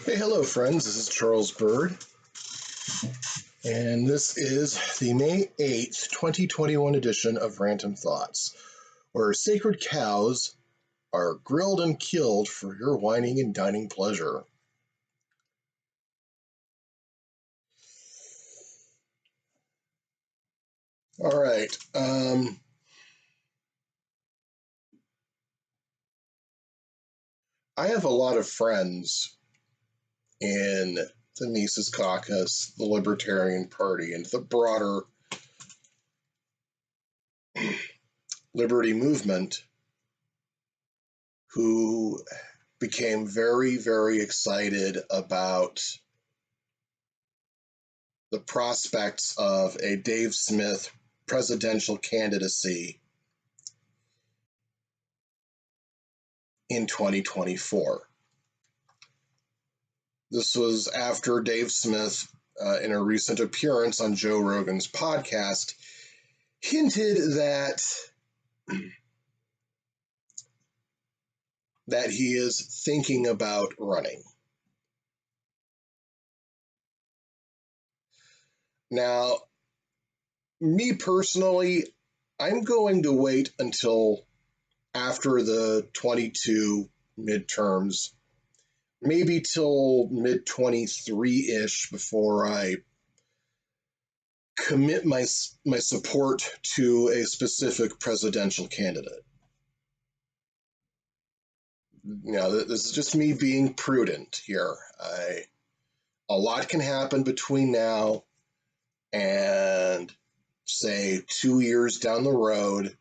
Hey, hello, friends. This is Charles Bird, and this is the May 8th, 2021 edition of Rant-Om Thoughts, where sacred cows are grilled and killed for your whining and dining pleasure. All right. I have a lot of friends in the Mises Caucus, the Libertarian Party, and the broader liberty movement who became very, very excited about the prospects of a Dave Smith presidential candidacy in 2024. This was after Dave Smith, in a recent appearance on Joe Rogan's podcast, hinted that he is thinking about running. Now, me personally, I'm going to wait until after the 22 midterms, maybe till mid-23-ish, before I commit my support to a specific presidential candidate. Now, this is just me being prudent here. A lot can happen between now and, say, 2 years down the road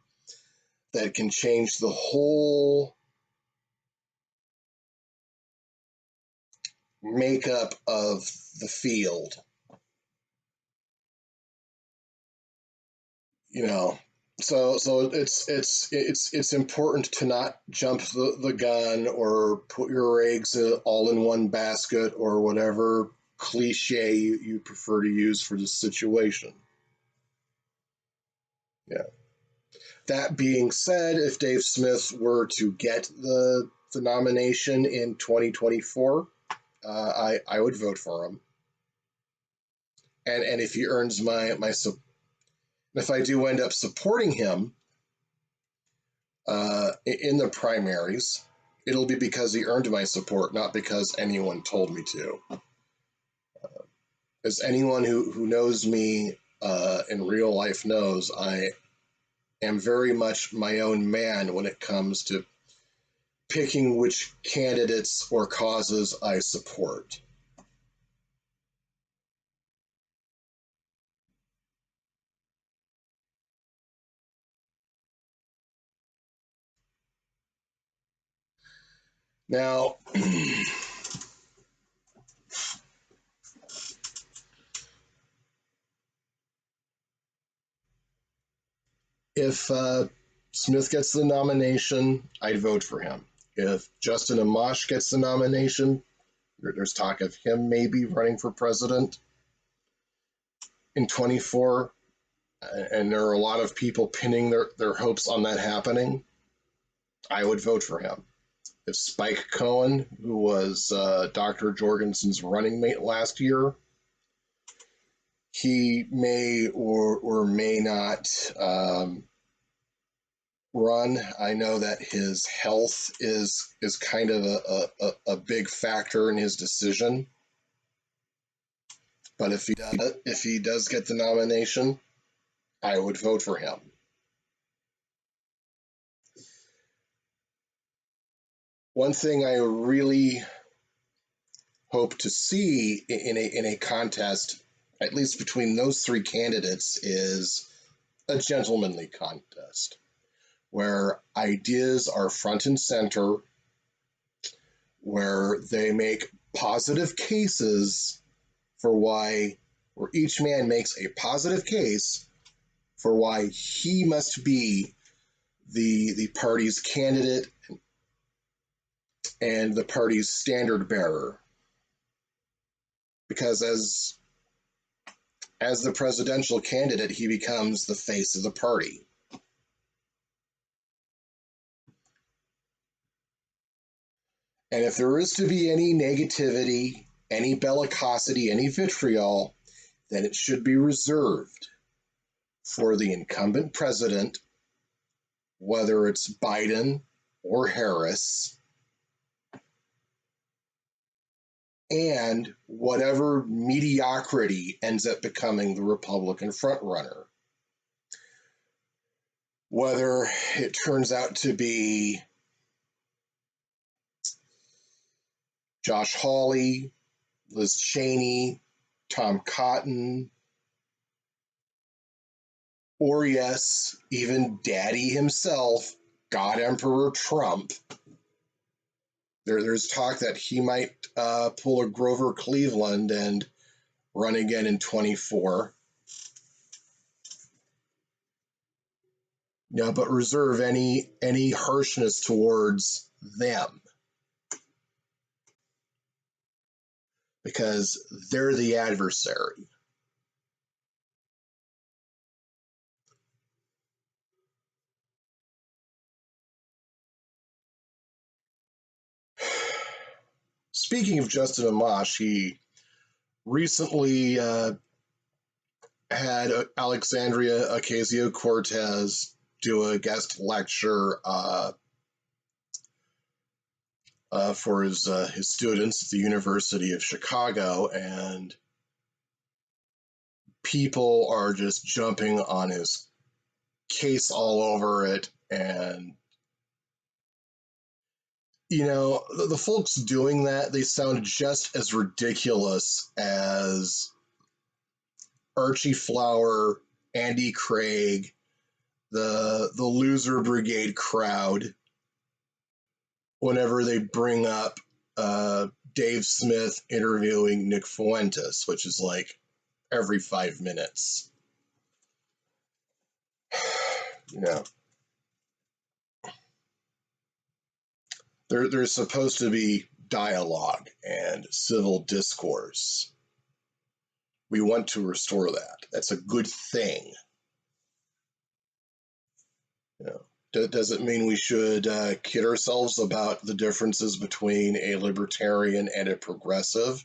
that can change the whole makeup of the field. So it's important to not jump the gun or put your eggs all in one basket, or whatever cliche you prefer to use for this situation. Yeah. That being said, if Dave Smith were to get the nomination in 2024, I would vote for him. And if he earns my support, if I do end up supporting him in the primaries, it'll be because he earned my support, not because anyone told me to. As anyone who knows me in real life knows, I am very much my own man when it comes to picking which candidates or causes I support. Now, if Smith gets the nomination, I'd vote for him. If Justin Amash gets the nomination, there's talk of him maybe running for president in 24, and there are a lot of people pinning their hopes on that happening. I would vote for him. If Spike Cohen, who was Dr. Jorgensen's running mate last year, he may or may not run. I know that his health is kind of a big factor in his decision. But if he does get the nomination, I would vote for him. One thing I really hope to see in a contest, at least between those three candidates, is a gentlemanly contest where ideas are front and center, where they make positive cases where each man makes a positive case for why he must be the party's candidate and the party's standard bearer. Because as the presidential candidate, he becomes the face of the party. And if there is to be any negativity, any bellicosity, any vitriol, then it should be reserved for the incumbent president, whether it's Biden or Harris, and whatever mediocrity ends up becoming the Republican frontrunner. Whether it turns out to be Josh Hawley, Liz Cheney, Tom Cotton, or yes, even Daddy himself, God Emperor Trump. There's talk that he might pull a Grover Cleveland and run again in 24. Yeah, but reserve any harshness towards them because they're the adversary. Speaking of Justin Amash, he recently had Alexandria Ocasio-Cortez do a guest lecture for his students at the University of Chicago, and people are just jumping on his case all over it. And the folks doing that, they sound just as ridiculous as Archie Flower, Andy Craig, the loser brigade crowd whenever they bring up Dave Smith interviewing Nick Fuentes, which is like every 5 minutes. There's supposed to be dialogue and civil discourse. We want to restore that. That's a good thing. Does it mean we should kid ourselves about the differences between a libertarian and a progressive,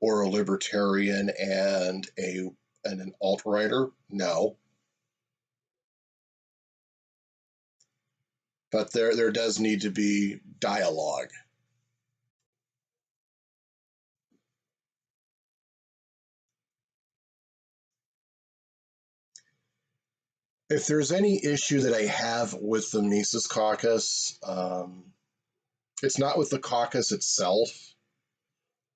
or a libertarian and an alt-righter? No. But there does need to be dialogue. If there's any issue that I have with the Mises Caucus, it's not with the caucus itself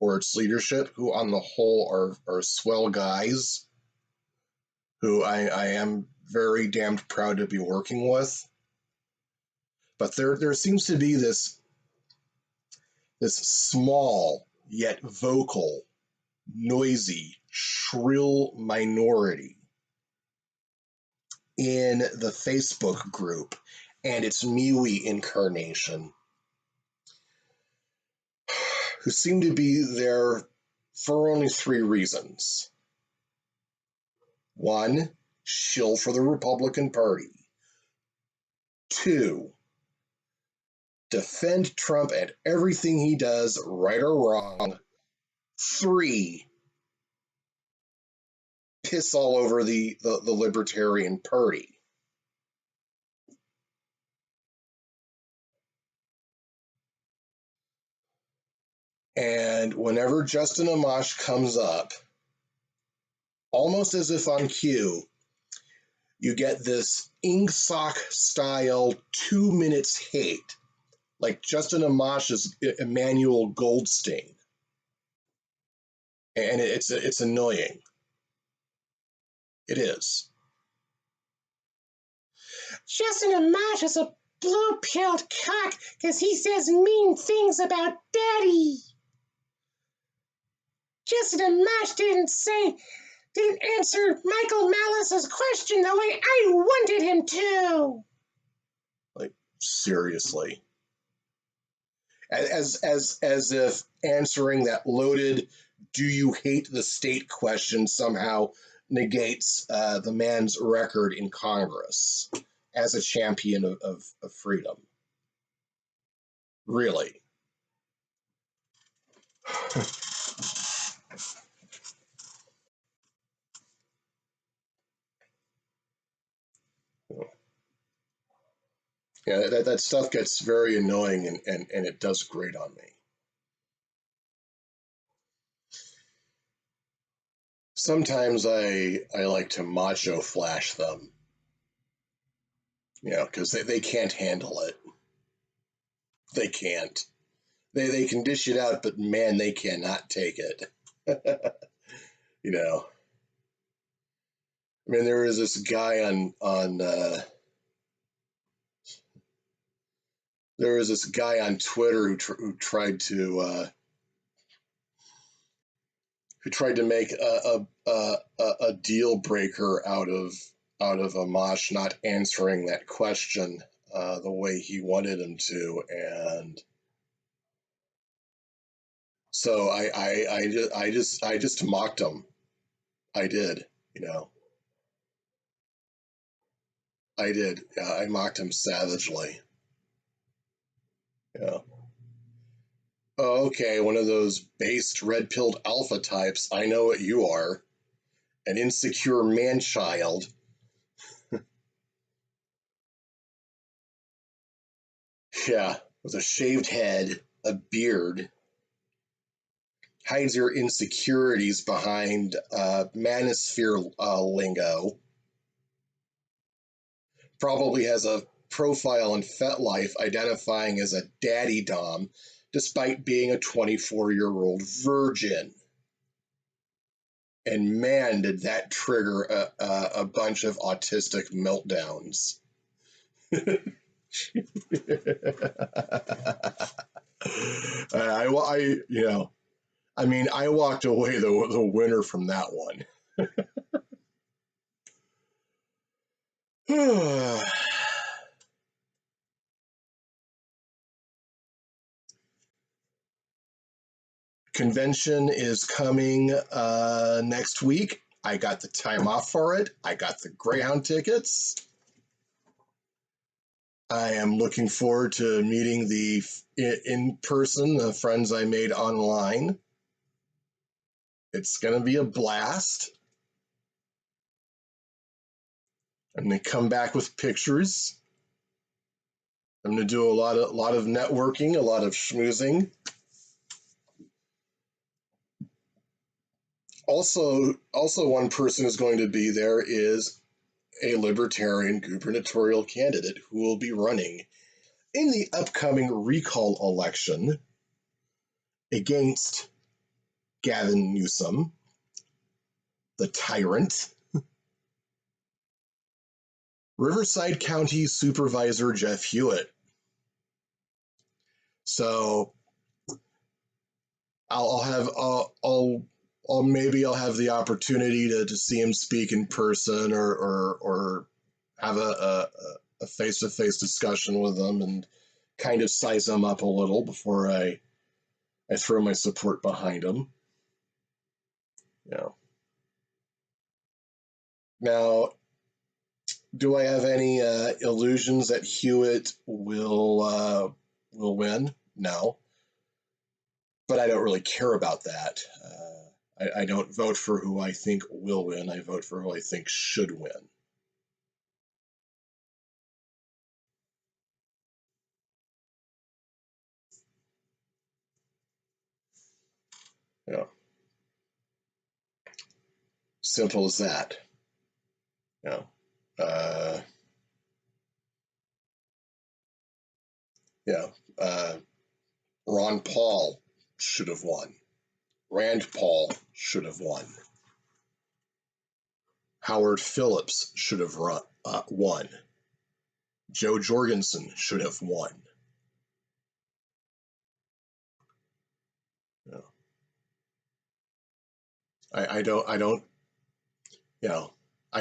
or its leadership, who on the whole are swell guys who I am very damned proud to be working with. But there seems to be this small yet vocal, noisy, shrill minority in the Facebook group and its MeWe incarnation, who seem to be there for only 3 reasons. 1, shill for the Republican Party. 2, defend Trump and everything he does, right or wrong. 3, piss all over the Libertarian Party. And whenever Justin Amash comes up, almost as if on cue, you get this Ingsoc style 2 minutes hate, like Justin Amash's Emmanuel Goldstein. And it's annoying. It is. Justin Amash is a blue-pilled cock because he says mean things about Daddy. Justin Amash didn't answer Michael Malice's question the way I wanted him to. Like, seriously. As if answering that loaded "do you hate the state" question somehow negates the man's record in Congress as a champion of freedom. Really. Yeah, that stuff gets very annoying, and it does grate on me. Sometimes I like to macho flash them, because they can't handle it. They can't. They can dish it out, but man, they cannot take it. you know. I mean, there was this guy on there was this guy on Twitter who tried to make a deal breaker out of Amash not answering that question the way he wanted him to, and so I just mocked him. I did, you know, I did. I mocked him savagely. Yeah. Oh, okay, one of those based red-pilled alpha types. I know what you are. An insecure man-child. Yeah, with a shaved head, a beard, hides your insecurities behind manosphere lingo. Probably has a profile in FetLife identifying as a daddy dom, despite being a 24-year-old virgin. And man, did that trigger a bunch of autistic meltdowns. I walked away the winner from that one. Convention is coming next week. I got the time off for it. I got the Greyhound tickets. I am looking forward to meeting the in person, the friends I made online. It's going to be a blast. I'm going to come back with pictures. I'm going to do a lot of networking, a lot of schmoozing. Also, one person who's going to be there is a libertarian gubernatorial candidate who will be running in the upcoming recall election against Gavin Newsom, the tyrant. Riverside County Supervisor Jeff Hewitt. So I'll have the opportunity to see him speak in person, or have a face-to-face discussion with him and kind of size him up a little before I throw my support behind him. Yeah. Now, do I have any illusions that Hewitt will win? No, but I don't really care about that. I don't vote for who I think will win. I vote for who I think should win. Yeah, simple as that. Yeah. Uh, yeah. Uh, Ron Paul should have won. Rand Paul should have won. Howard Phillips should have won. Joe Jorgensen should have won. Yeah. I don't, I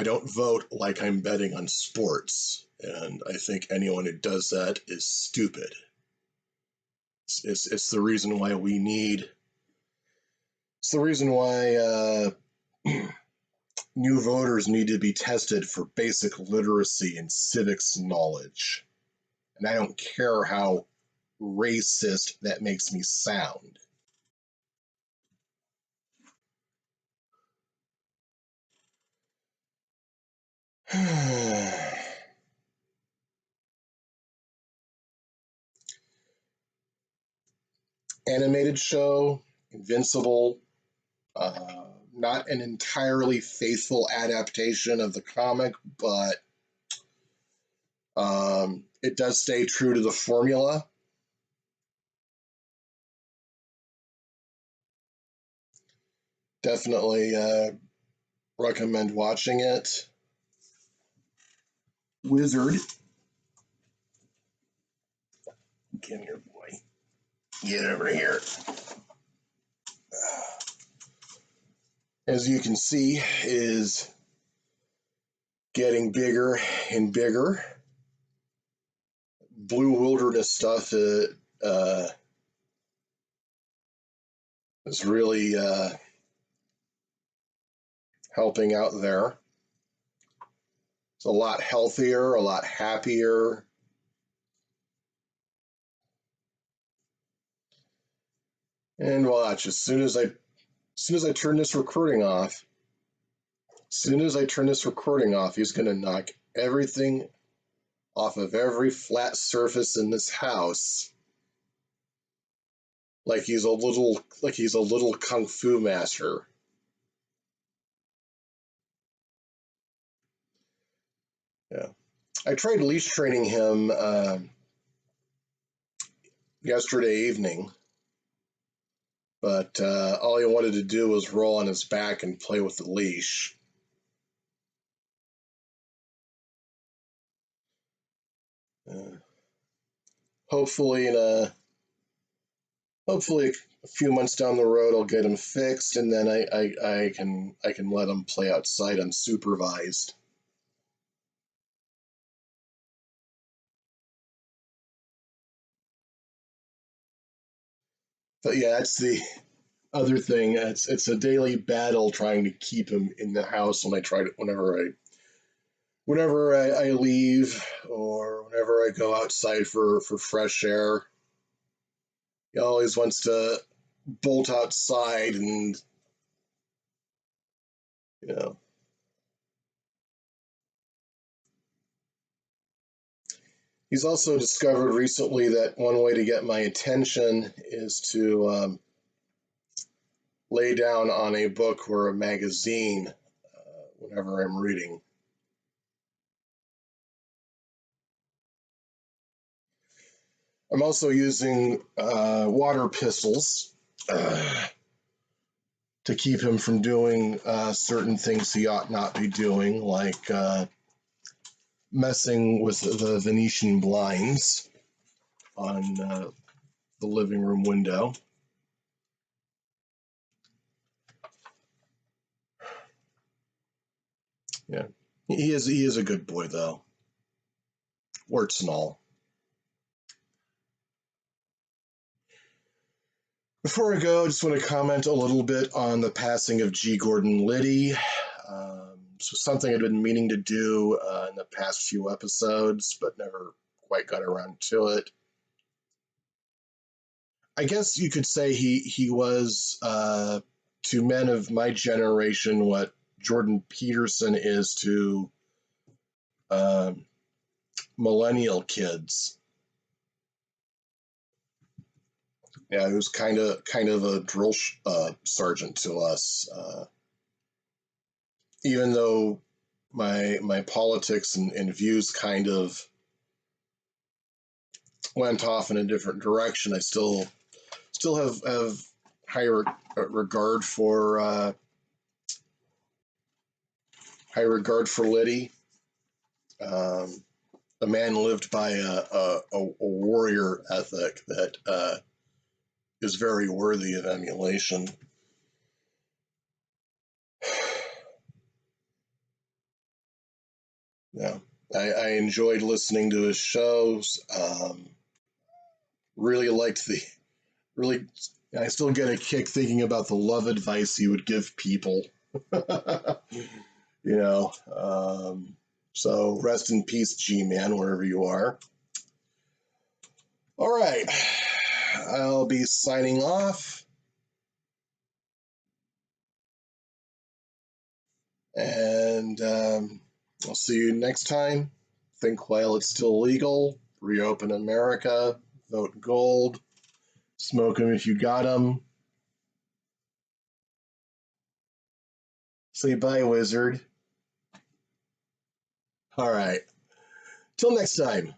don't vote like I'm betting on sports, and I think anyone who does that is stupid. It's the reason why we need. It's the reason why new voters need to be tested for basic literacy and civics knowledge. And I don't care how racist that makes me sound. Animated show, Invincible, not an entirely faithful adaptation of the comic, but it does stay true to the formula. Definitely recommend watching it. Wizard. Come here, boy. Get over here. As you can see, is getting bigger and bigger. Blue Wilderness stuff is really helping out there. It's a lot healthier, a lot happier. And watch, as soon as I turn this recording off, he's gonna knock everything off of every flat surface in this house, like he's a little kung fu master. Yeah, I tried leash training him yesterday evening, but all he wanted to do was roll on his back and play with the leash. Uh, hopefully, a few months down the road, I'll get him fixed, and then I can let him play outside unsupervised. But yeah, that's the other thing. It's a daily battle trying to keep him in the house when I try to whenever I leave or whenever I go outside for fresh air. He always wants to bolt outside, and you know. He's also discovered recently that one way to get my attention is to lay down on a book or a magazine whenever I'm reading. I'm also using water pistols to keep him from doing certain things he ought not be doing, like messing with the Venetian blinds on the living room window. Yeah, he is a good boy though, warts and all. Before I go, I just want to comment a little bit on the passing of G. Gordon Liddy. So something I'd been meaning to do in the past few episodes, but never quite got around to it. I guess you could say he was to men of my generation what Jordan Peterson is to uh, millennial kids. Yeah, he was kind of a drill sergeant to us. Even though my politics and views kind of went off in a different direction, I still have regard for high regard for Liddy. A man lived by a warrior ethic that is very worthy of emulation. Yeah, I enjoyed listening to his shows. Really liked the really. I still get a kick thinking about the love advice he would give people. you know. So rest in peace, G-Man, wherever you are. All right, I'll be signing off. And I'll see you next time. Think while it's still legal. Reopen America. Vote gold. Smoke them if you got them. Say bye, wizard. All right. Till next time.